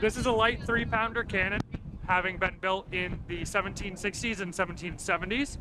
This is a light 3-pounder cannon, having been built in the 1760s and 1770s.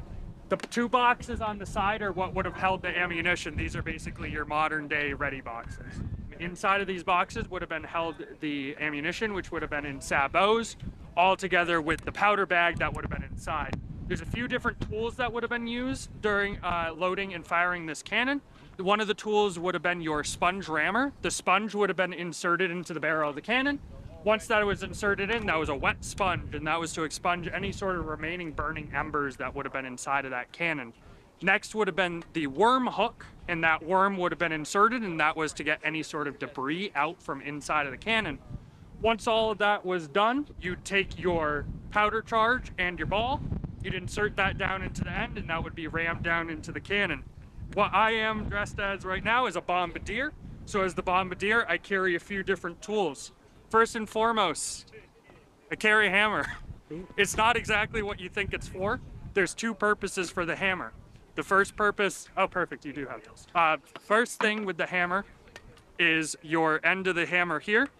The 2 boxes on the side are what would have held the ammunition. These are basically your modern day ready boxes. Inside of these boxes would have been held the ammunition, which would have been in sabots, all together with the powder bag that would have been inside. There's a few different tools that would have been used during loading and firing this cannon. One of the tools would have been your sponge rammer. The sponge would have been inserted into the barrel of the cannon. Once that was inserted in, that was a wet sponge, and that was to expunge any sort of remaining burning embers that would have been inside of that cannon. Next would have been the worm hook, and that worm would have been inserted, and that was to get any sort of debris out from inside of the cannon. Once all of that was done, you'd take your powder charge and your ball, you'd insert that down into the end, and that would be rammed down into the cannon. What I am dressed as right now is a bombardier. So as the bombardier, I carry a few different tools. First and foremost, I carry a hammer. It's not exactly what you think it's for. There's 2 purposes for the hammer. The first purpose, oh perfect, you do have those. First thing with the hammer is your end of the hammer here.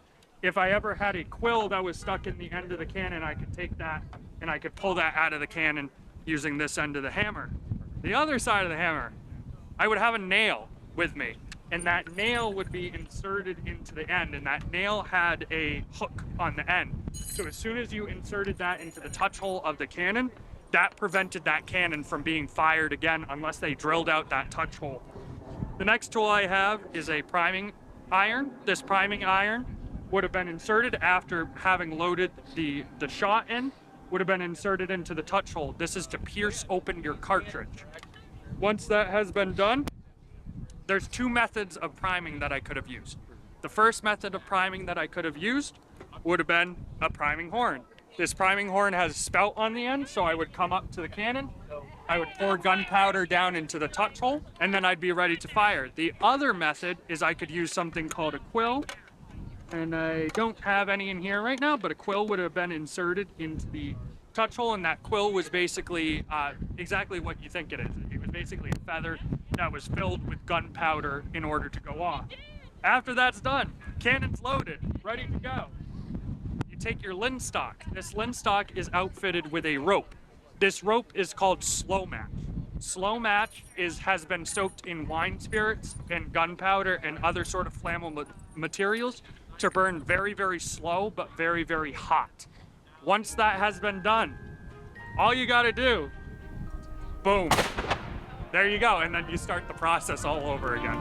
If I ever had a quill that was stuck in the end of the cannon, I could take that and I could pull that out of the cannon using this end of the hammer. The other side of the hammer, I would have a nail with me, and that nail would be inserted into the end, and that nail had a hook on the end. So as soon as you inserted that into the touch hole of the cannon, that prevented that cannon from being fired again unless they drilled out that touch hole. The next tool I have is a priming iron. This priming iron would have been inserted after having loaded the shot in, would have been inserted into the touch hole. This is to pierce open your cartridge. Once that has been done, there's 2 methods of priming that I could have used. The first method of priming that I could have used would have been a priming horn. This priming horn has a spout on the end, so I would come up to the cannon, I would pour gunpowder down into the touch hole, and then I'd be ready to fire. The other method is I could use something called a quill, and I don't have any in here right now, but a quill would have been inserted into the touch hole, and that quill was basically exactly what you think it is. It was basically a feather that was filled with gunpowder in order to go off. After that's done, cannon's loaded, ready to go. You take your linstock. This linstock is outfitted with a rope. This rope is called slow match. Slow match has been soaked in wine spirits and gunpowder and other sort of flammable materials to burn very, very slow, but very, very hot. Once that has been done, all you gotta do, boom, there you go, and then you start the process all over again.